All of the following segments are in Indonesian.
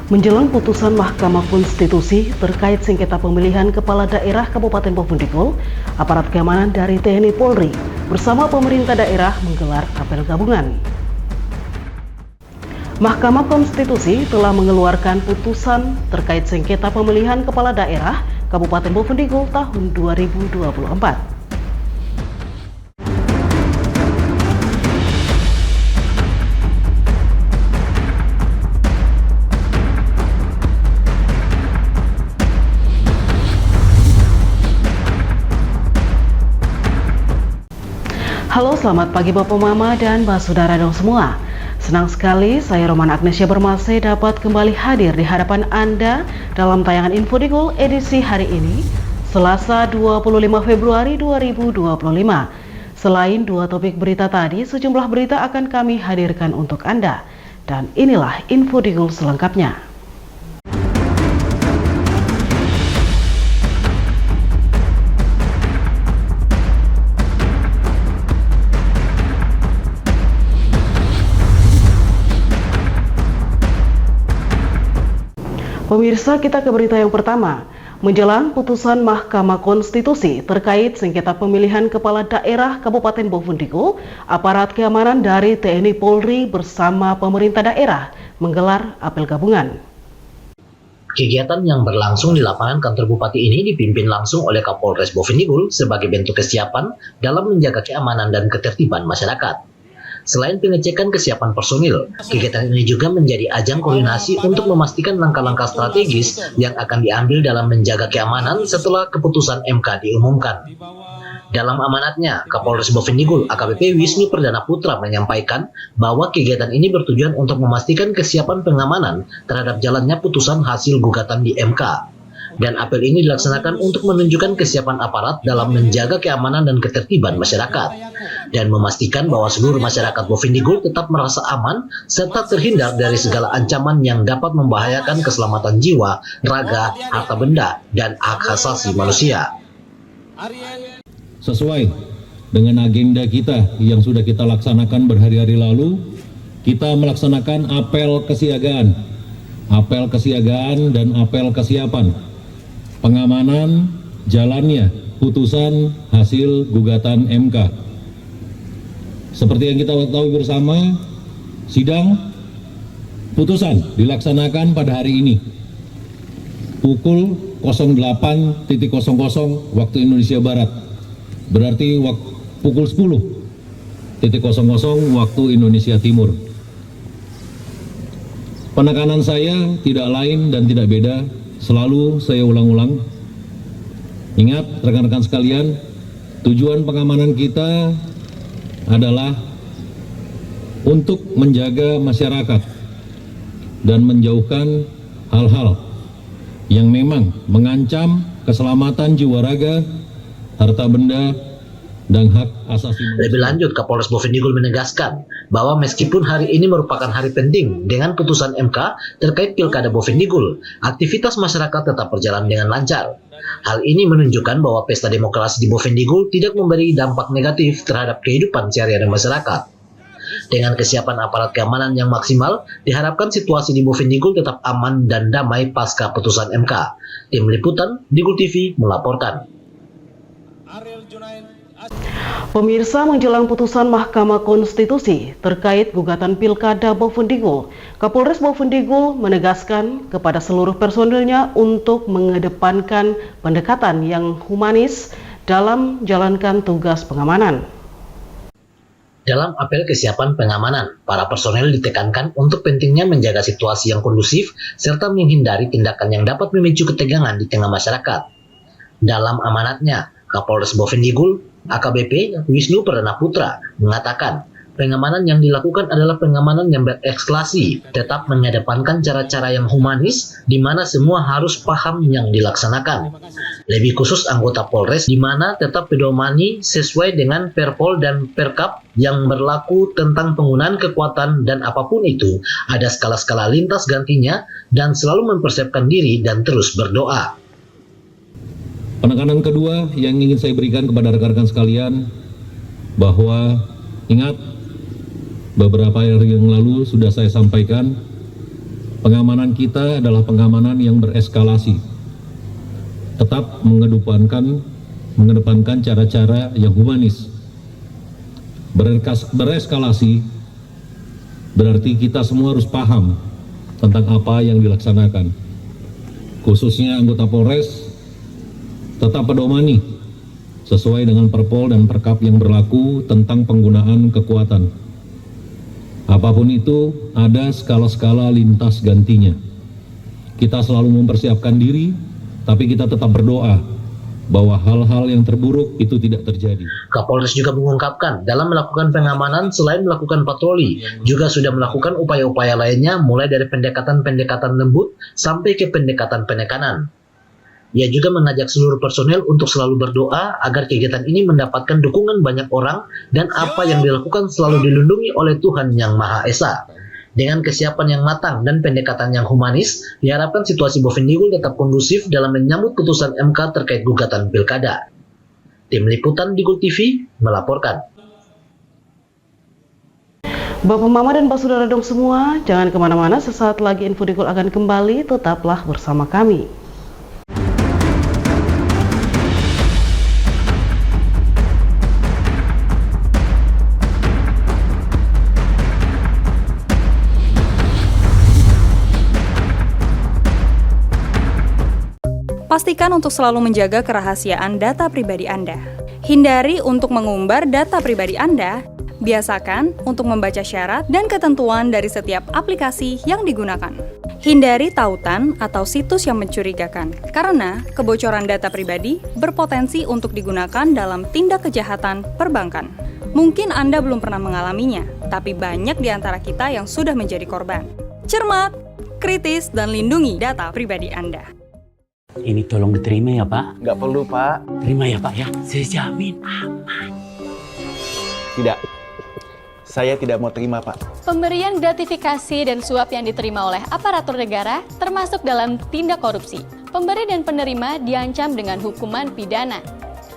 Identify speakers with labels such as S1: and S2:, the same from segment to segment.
S1: Menjelang putusan Mahkamah Konstitusi terkait sengketa pemilihan Kepala Daerah Kabupaten Bovendigul, aparat keamanan dari TNI Polri bersama pemerintah daerah menggelar apel gabungan. Mahkamah Konstitusi telah mengeluarkan putusan terkait sengketa pemilihan Kepala Daerah Kabupaten Bovendigul tahun 2024. Halo, selamat pagi Bapak Mama dan Mbak Saudara dong semua. Senang sekali saya Roman Agnesia Bermase dapat kembali hadir di hadapan Anda dalam tayangan Infodigul edisi hari ini, Selasa 25 Februari 2025. Selain dua topik berita tadi, sejumlah berita akan kami hadirkan untuk Anda. Dan inilah Infodigul selengkapnya. Pemirsa, kita ke berita yang pertama. Menjelang putusan Mahkamah Konstitusi terkait sengketa pemilihan Kepala Daerah Kabupaten Bovendigul, aparat keamanan dari TNI Polri bersama pemerintah daerah menggelar apel gabungan.
S2: Kegiatan yang berlangsung di lapangan kantor Bupati ini dipimpin langsung oleh Kapolres Bovendigul sebagai bentuk kesiapan dalam menjaga keamanan dan ketertiban masyarakat. Selain pengecekan kesiapan personil, kegiatan ini juga menjadi ajang koordinasi untuk memastikan langkah-langkah strategis yang akan diambil dalam menjaga keamanan setelah keputusan MK diumumkan. Dalam amanatnya, Kapolres Bovendigul AKBP Wisnu Perdana Putra menyampaikan bahwa kegiatan ini bertujuan untuk memastikan kesiapan pengamanan terhadap jalannya putusan hasil gugatan di MK. Dan apel ini dilaksanakan untuk menunjukkan kesiapan aparat dalam menjaga keamanan dan ketertiban masyarakat, dan memastikan bahwa seluruh masyarakat Bovendigul tetap merasa aman serta terhindar dari segala ancaman yang dapat membahayakan keselamatan jiwa, raga, harta benda, dan hak asasi manusia.
S3: Sesuai dengan agenda kita yang sudah kita laksanakan berhari-hari lalu, kita melaksanakan apel kesiagaan dan apel kesiapan pengamanan jalannya putusan hasil gugatan MK. Seperti yang kita ketahui bersama, sidang putusan dilaksanakan pada hari ini pukul 08.00 waktu Indonesia Barat, berarti pukul 10.00 waktu Indonesia Timur. Penekanan saya tidak lain dan tidak beda, selalu saya ulang-ulang. Ingat rekan-rekan sekalian, tujuan pengamanan kita adalah untuk menjaga masyarakat dan menjauhkan hal-hal yang memang mengancam keselamatan jiwa raga, harta benda, dan hak asasi manusia.
S2: Lebih lanjut, Kapolres Bovendigul menegaskan bahwa meskipun hari ini merupakan hari penting dengan putusan MK terkait Pilkada Bovendigul, aktivitas masyarakat tetap berjalan dengan lancar. Hal ini menunjukkan bahwa pesta demokrasi di Bovendigul tidak memberi dampak negatif terhadap kehidupan sehari-hari masyarakat. Dengan kesiapan aparat keamanan yang maksimal, diharapkan situasi di Bovendigul tetap aman dan damai pasca putusan MK. Tim Liputan Digul TV melaporkan.
S1: Pemirsa, menjelang putusan Mahkamah Konstitusi terkait gugatan Pilkada Bovendigul, Kapolres Bovendigul menegaskan kepada seluruh personilnya untuk mengedepankan pendekatan yang humanis dalam menjalankan tugas pengamanan.
S2: Dalam apel kesiapan pengamanan, para personel ditekankan untuk pentingnya menjaga situasi yang kondusif serta menghindari tindakan yang dapat memicu ketegangan di tengah masyarakat. Dalam amanatnya, Kapolres Bovendigul AKBP Wisnu Perdana Putra mengatakan pengamanan yang dilakukan adalah pengamanan yang berekskalasi, tetap mengedepankan cara-cara yang humanis di mana semua harus paham yang dilaksanakan. Lebih khusus anggota Polres di mana tetap pedomani sesuai dengan Perpol dan Perkap yang berlaku tentang penggunaan kekuatan, dan apapun itu ada skala-skala lintas gantinya dan selalu mempersiapkan diri dan terus berdoa.
S3: Penekanan kedua yang ingin saya berikan kepada rekan-rekan sekalian, bahwa ingat beberapa hari yang lalu sudah saya sampaikan pengamanan kita adalah pengamanan yang bereskalasi. Tetap mengedepankan cara-cara yang humanis. Bereskalasi berarti kita semua harus paham tentang apa yang dilaksanakan. Khususnya anggota Polres tetap pedomani sesuai dengan Perpol dan Perkap yang berlaku tentang penggunaan kekuatan. Apapun itu, ada skala-skala lintas gantinya. Kita selalu mempersiapkan diri, tapi kita tetap berdoa bahwa hal-hal yang terburuk itu tidak terjadi.
S2: Kapolres juga mengungkapkan dalam melakukan pengamanan selain melakukan patroli, juga sudah melakukan upaya-upaya lainnya mulai dari pendekatan-pendekatan lembut sampai ke pendekatan penekanan. Ia juga mengajak seluruh personel untuk selalu berdoa agar kegiatan ini mendapatkan dukungan banyak orang dan apa yang dilakukan selalu dilindungi oleh Tuhan Yang Maha Esa. Dengan kesiapan yang matang dan pendekatan yang humanis, diharapkan situasi Bovendigul tetap kondusif dalam menyambut putusan MK terkait gugatan pilkada. Tim Liputan Digul TV melaporkan.
S1: Bapak Mama dan Pak Saudara dong semua, jangan kemana-mana, sesaat lagi Info Digul akan kembali, tetaplah bersama kami.
S4: Pastikan untuk selalu menjaga kerahasiaan data pribadi Anda. Hindari untuk mengumbar data pribadi Anda. Biasakan untuk membaca syarat dan ketentuan dari setiap aplikasi yang digunakan. Hindari tautan atau situs yang mencurigakan, karena kebocoran data pribadi berpotensi untuk digunakan dalam tindak kejahatan perbankan. Mungkin Anda belum pernah mengalaminya, tapi banyak di antara kita yang sudah menjadi korban. Cermat, kritis, dan lindungi data pribadi Anda.
S5: Ini tolong diterima ya Pak.
S6: Nggak perlu Pak.
S5: Terima ya Pak ya. Saya jamin aman.
S6: Tidak. Saya tidak mau terima Pak.
S7: Pemberian gratifikasi dan suap yang diterima oleh aparatur negara termasuk dalam tindak korupsi. Pemberi dan penerima diancam dengan hukuman pidana.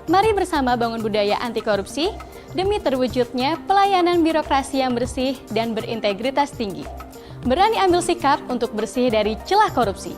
S7: Mari bersama bangun budaya anti korupsi demi terwujudnya pelayanan birokrasi yang bersih dan berintegritas tinggi. Berani ambil sikap untuk bersih dari celah korupsi.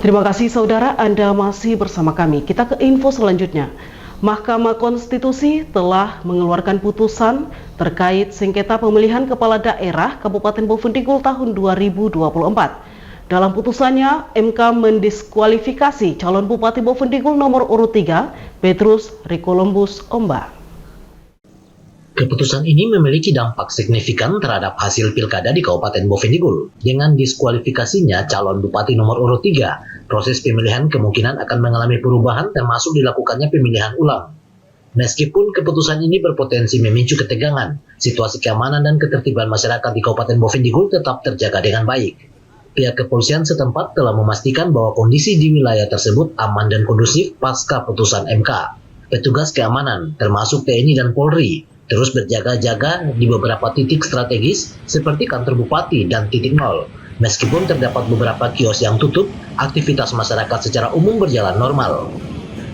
S1: Terima kasih saudara, Anda masih bersama kami. Kita ke info selanjutnya. Mahkamah Konstitusi telah mengeluarkan putusan terkait sengketa pemilihan kepala daerah Kabupaten Bovendigul tahun 2024. Dalam putusannya, MK mendiskualifikasi calon Bupati Bovendigul nomor urut 3, Petrus Ricolumbus Omba.
S2: Keputusan ini memiliki dampak signifikan terhadap hasil pilkada di Kabupaten Bovendigul. Dengan diskualifikasinya calon Bupati nomor urut 3, proses pemilihan kemungkinan akan mengalami perubahan termasuk dilakukannya pemilihan ulang. Meskipun keputusan ini berpotensi memicu ketegangan, situasi keamanan dan ketertiban masyarakat di Kabupaten Bovendigul tetap terjaga dengan baik. Pihak kepolisian setempat telah memastikan bahwa kondisi di wilayah tersebut aman dan kondusif pasca putusan MK. Petugas keamanan, termasuk TNI dan Polri, terus berjaga-jaga di beberapa titik strategis seperti kantor bupati dan titik nol. Meskipun terdapat beberapa kios yang tutup, aktivitas masyarakat secara umum berjalan normal.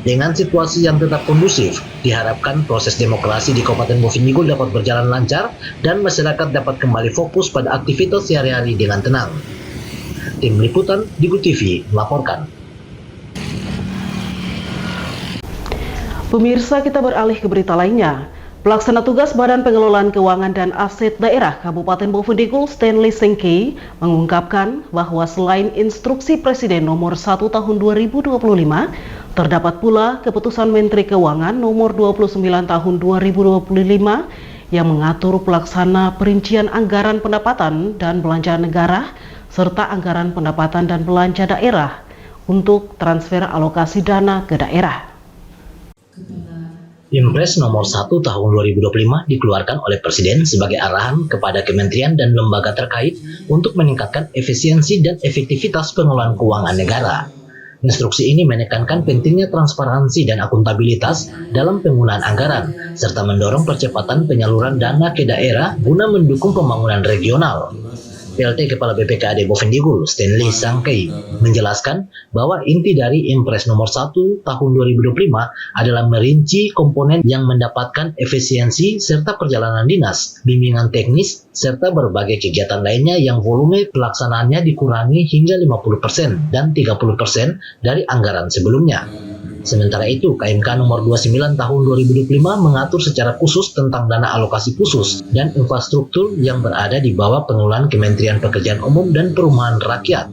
S2: Dengan situasi yang tetap kondusif, diharapkan proses demokrasi di Kabupaten Bovendigul dapat berjalan lancar dan masyarakat dapat kembali fokus pada aktivitas sehari-hari dengan tenang. Tim Liputan Digul TV melaporkan.
S1: Pemirsa, kita beralih ke berita lainnya. Pelaksana tugas Badan Pengelolaan Keuangan dan Aset Daerah Kabupaten Bovendigul, Stanley Sengkei, mengungkapkan bahwa selain instruksi Presiden nomor 1 tahun 2025, terdapat pula keputusan Menteri Keuangan nomor 29 tahun 2025 yang mengatur pelaksana perincian anggaran pendapatan dan belanja negara serta anggaran pendapatan dan belanja daerah untuk transfer alokasi dana ke daerah.
S2: Impres nomor 1 tahun 2025 dikeluarkan oleh Presiden sebagai arahan kepada kementerian dan lembaga terkait untuk meningkatkan efisiensi dan efektivitas pengelolaan keuangan negara. Instruksi ini menekankan pentingnya transparansi dan akuntabilitas dalam penggunaan anggaran, serta mendorong percepatan penyaluran dana ke daerah guna mendukung pembangunan regional. PLT Kepala BPKAD Bovendigul, Stanley Sengkei, menjelaskan bahwa inti dari Impres nomor 1 tahun 2025 adalah merinci komponen yang mendapatkan efisiensi serta perjalanan dinas, bimbingan teknis, serta berbagai kegiatan lainnya yang volume pelaksanaannya dikurangi hingga 50% dan 30% dari anggaran sebelumnya. Sementara itu, KMK nomor 29 tahun 2025 mengatur secara khusus tentang dana alokasi khusus dan infrastruktur yang berada di bawah pengelolaan Kementerian Pekerjaan Umum dan Perumahan Rakyat.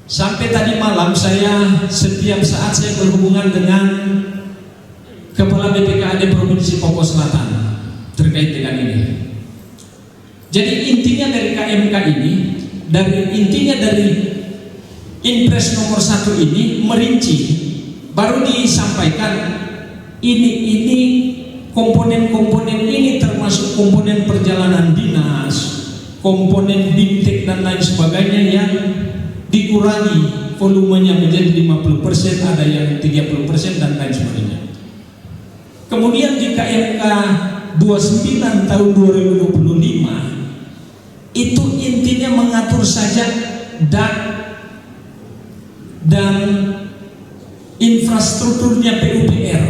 S8: Sampai tadi malam setiap saat saya berhubungan dengan Kepala BPKAD Provinsi Papua Selatan terkait dengan ini. Jadi intinya dari KMK ini, dari Impres nomor 1 ini merinci. Baru disampaikan ini komponen-komponen ini termasuk komponen perjalanan dinas, komponen bimtek dan lain sebagainya yang dikurangi volumenya menjadi 50%, ada yang 30% dan lain sebagainya. Kemudian di KMK 29 tahun 2025 itu intinya mengatur saja dan infrastrukturnya PUPR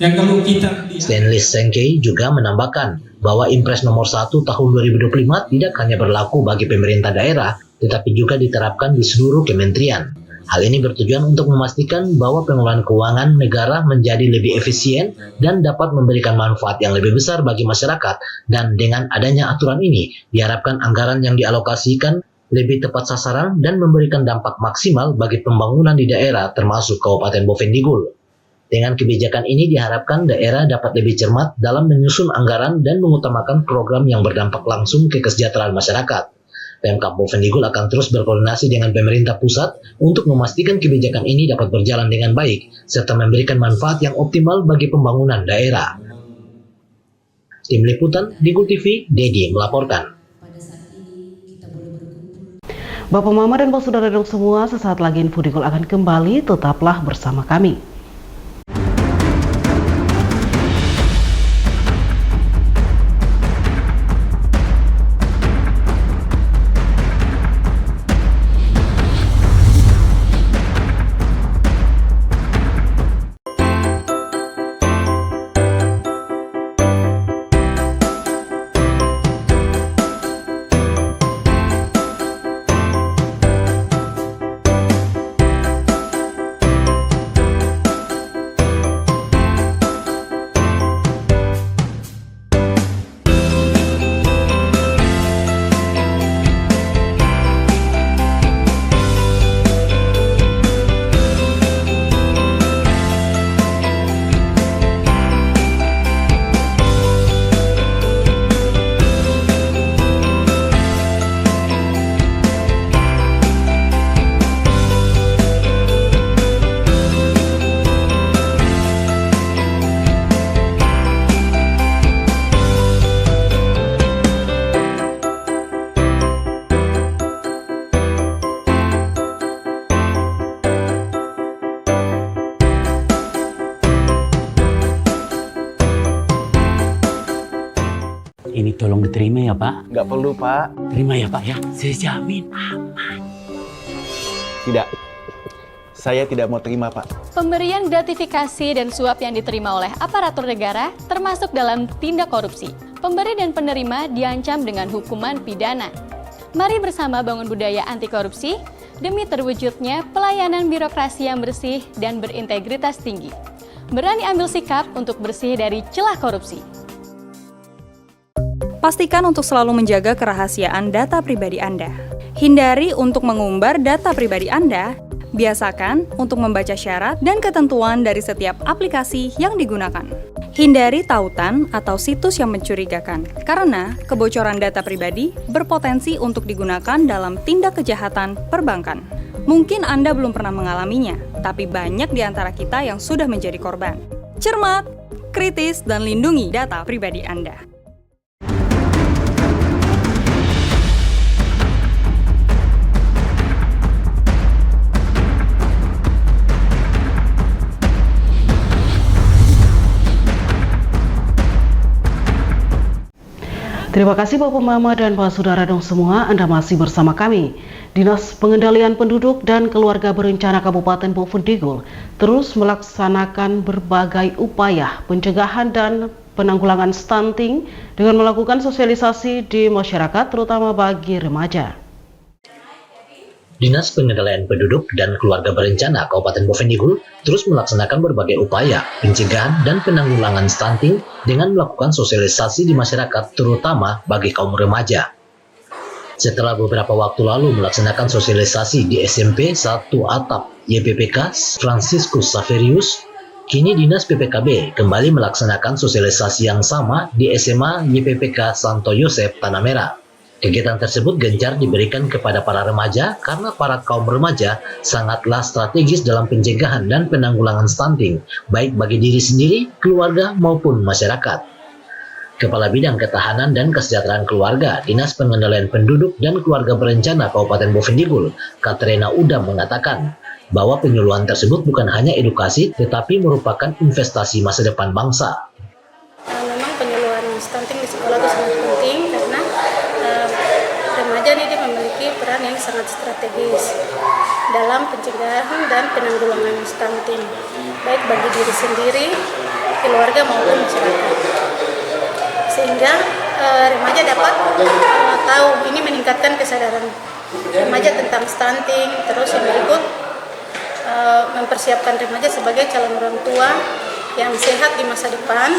S8: yang kalau kita
S2: Stanley Sengkei juga menambahkan bahwa Impres nomor 1 tahun 2025 tidak hanya berlaku bagi pemerintah daerah, tetapi juga diterapkan di seluruh kementerian. Hal ini bertujuan untuk memastikan bahwa pengelolaan keuangan negara menjadi lebih efisien dan dapat memberikan manfaat yang lebih besar bagi masyarakat, dan dengan adanya aturan ini diharapkan anggaran yang dialokasikan lebih tepat sasaran dan memberikan dampak maksimal bagi pembangunan di daerah termasuk Kabupaten Bovendigul. Dengan kebijakan ini diharapkan daerah dapat lebih cermat dalam menyusun anggaran dan mengutamakan program yang berdampak langsung ke kesejahteraan masyarakat. Pemkab Bovendigul akan terus berkoordinasi dengan pemerintah pusat untuk memastikan kebijakan ini dapat berjalan dengan baik serta memberikan manfaat yang optimal bagi pembangunan daerah. Tim Liputan Digul TV, Dedi melaporkan.
S1: Bapak Mama dan Saudara semua, sesaat lagi Info Digul akan kembali, tetaplah bersama kami.
S5: Ini tolong diterima ya Pak.
S6: Nggak perlu Pak.
S5: Terima ya Pak ya. Saya jamin aman.
S6: Tidak. Saya tidak mau terima, Pak.
S7: Pemberian gratifikasi dan suap yang diterima oleh aparatur negara termasuk dalam tindak korupsi. Pemberi dan penerima diancam dengan hukuman pidana. Mari bersama bangun budaya anti korupsi demi terwujudnya pelayanan birokrasi yang bersih dan berintegritas tinggi. Berani ambil sikap untuk bersih dari celah korupsi.
S4: Pastikan untuk selalu menjaga kerahasiaan data pribadi Anda. Hindari untuk mengumbar data pribadi Anda. Biasakan untuk membaca syarat dan ketentuan dari setiap aplikasi yang digunakan. Hindari tautan atau situs yang mencurigakan, karena kebocoran data pribadi berpotensi untuk digunakan dalam tindak kejahatan perbankan. Mungkin Anda belum pernah mengalaminya, tapi banyak di antara kita yang sudah menjadi korban. Cermat, kritis, dan lindungi data pribadi Anda.
S1: Terima kasih Bapak Mama dan Pak Saudara dong semua, Anda masih bersama kami. Dinas Pengendalian Penduduk dan Keluarga Berencana Kabupaten Bovendigul terus melaksanakan berbagai upaya pencegahan dan penanggulangan stunting dengan melakukan sosialisasi di masyarakat terutama bagi remaja.
S2: Dinas Pengendalian Penduduk dan Keluarga Berencana Kabupaten Bovendigul terus melaksanakan berbagai upaya pencegahan dan penanggulangan stunting dengan melakukan sosialisasi di masyarakat terutama bagi kaum remaja. Setelah beberapa waktu lalu melaksanakan sosialisasi di SMP 1 Atap YPPK Franciscus Saverius, kini Dinas PPKB kembali melaksanakan sosialisasi yang sama di SMA YPPK Santo Yosep Tanah Merah. Kegiatan tersebut gencar diberikan kepada para remaja karena para kaum remaja sangatlah strategis dalam pencegahan dan penanggulangan stunting, baik bagi diri sendiri, keluarga, maupun masyarakat. Kepala Bidang Ketahanan dan Kesejahteraan Keluarga, Dinas Pengendalian Penduduk dan Keluarga Berencana Kabupaten Bovendigul, Katrina Udam mengatakan bahwa penyuluhan tersebut bukan hanya edukasi, tetapi merupakan investasi masa depan bangsa.
S9: Memang penyuluhan stunting di sekolah itu sangat penting karena remaja ini dia memiliki peran yang sangat strategis dalam pencegahan dan penanggulangan stunting, baik bagi diri sendiri, keluarga maupun masyarakat. Sehingga remaja dapat tahu, ini meningkatkan kesadaran remaja tentang stunting, terus yang berikut mempersiapkan remaja sebagai calon orang tua yang sehat di masa depan.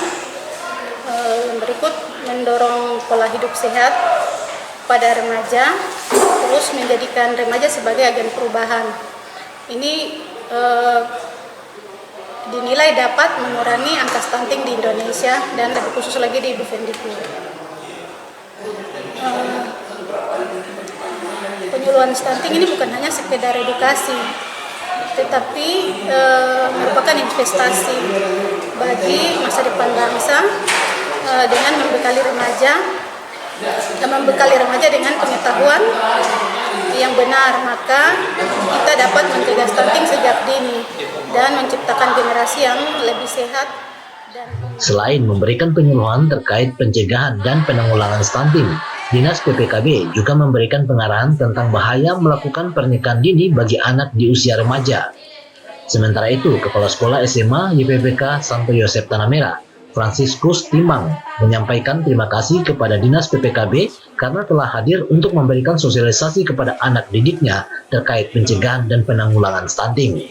S9: Yang berikut mendorong pola hidup sehat pada remaja, terus menjadikan remaja sebagai agen perubahan. Ini dinilai dapat mengurangi angka stunting di Indonesia dan lebih khusus lagi di Bovendigul. Penyuluhan stunting ini bukan hanya sekedar edukasi, tetapi merupakan investasi bagi masa depan bangsa dengan membekali remaja dengan pengetahuan yang benar, maka kita dapat mencegah stunting sejak dini dan menciptakan generasi yang lebih sehat.
S2: Selain memberikan penyuluhan terkait pencegahan dan penanggulangan stunting, Dinas PPKB juga memberikan pengarahan tentang bahaya melakukan pernikahan dini bagi anak di usia remaja. Sementara itu, Kepala Sekolah SMA YPPK Santo Yosep Tanah Merah, Franciscus Timang, menyampaikan terima kasih kepada Dinas PPKB karena telah hadir untuk memberikan sosialisasi kepada anak didiknya terkait pencegahan dan penanggulangan stunting.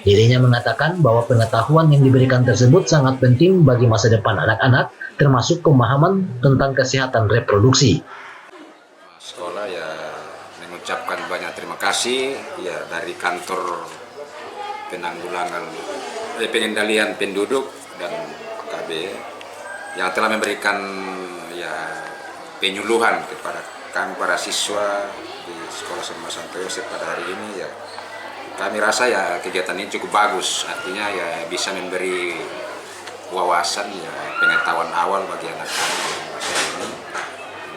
S2: Dirinya mengatakan bahwa pengetahuan yang diberikan tersebut sangat penting bagi masa depan anak-anak, termasuk pemahaman tentang kesehatan reproduksi.
S10: Sekolah ya mengucapkan banyak terima kasih ya dari kantor pengendalian penduduk dan KB yang telah memberikan ya penyuluhan kepada kami para siswa di Sekolah SMA Santo Yosep pada hari ini ya. Kami rasa ya kegiatan ini cukup bagus, artinya ya bisa memberi wawasan ya pengetahuan awal bagi anak kami di masa ini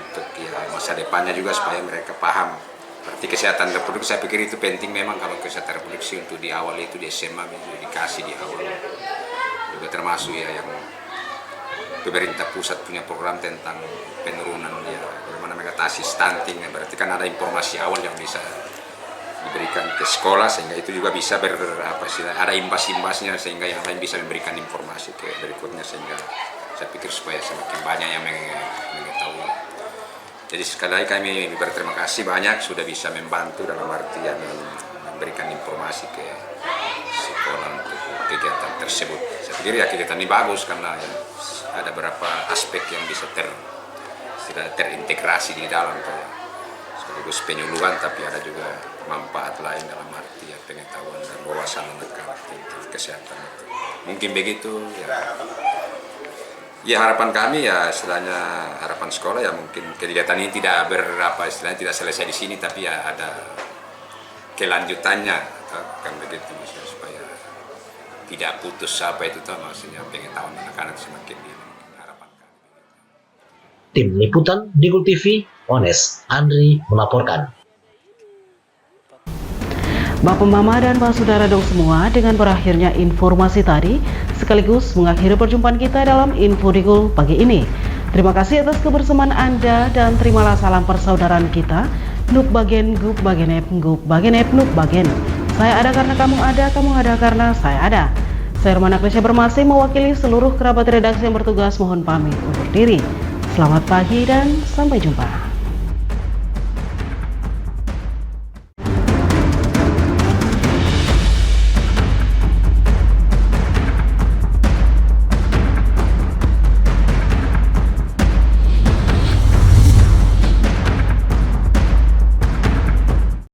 S10: untuk ya masa depannya juga supaya mereka paham. Berarti kesehatan reproduksi saya pikir itu penting memang kalau kesehatan reproduksi untuk di awal itu di SMA dikasih di awal. Juga termasuk ya yang pemerintah pusat punya program tentang penurunan ya bagaimana mengatasi stunting, berarti kan ada informasi awal yang bisa diberikan ke sekolah sehingga itu juga bisa ada imbas-imbasnya sehingga yang lain bisa memberikan informasi ke berikutnya, sehingga saya pikir supaya semakin banyak yang mengetahui. Jadi sekali lagi kami berterima kasih banyak sudah bisa membantu dalam artian memberikan informasi ke sekolah untuk kegiatan tersebut. Saya pikir ya kegiatan ini bagus karena ya, ada beberapa aspek yang bisa terintegrasi di dalam, sekaligus penyuluhan, tapi ada juga manfaat lain dalam arti ya, pengetahuan dan wawasan anak-anak tentang kesehatan. Mungkin begitu ya. Ya harapan kami ya istilahnya harapan sekolah ya mungkin kegiatan ini tidak istilahnya tidak selesai di sini, tapi ya ada kelanjutannya kan begitu, maksudnya supaya tidak putus maksudnya pengetahuan anak-anak semakin harapan kami.
S2: Tim Liputan Digul TV, Ones Andri melaporkan.
S1: Bapak Mama dan Pak Saudara dong semua, dengan berakhirnya informasi tadi sekaligus mengakhiri perjumpaan kita dalam Info Digul pagi ini. Terima kasih atas kebersamaan Anda dan terimalah salam persaudaraan kita. Nuk bagen, gup bagen ep, nuk bagen. Saya ada karena kamu ada karena saya ada. Saya Romana Agnesia Bermasi mewakili seluruh kerabat redaksi yang bertugas mohon pamit undur diri. Selamat pagi dan sampai jumpa.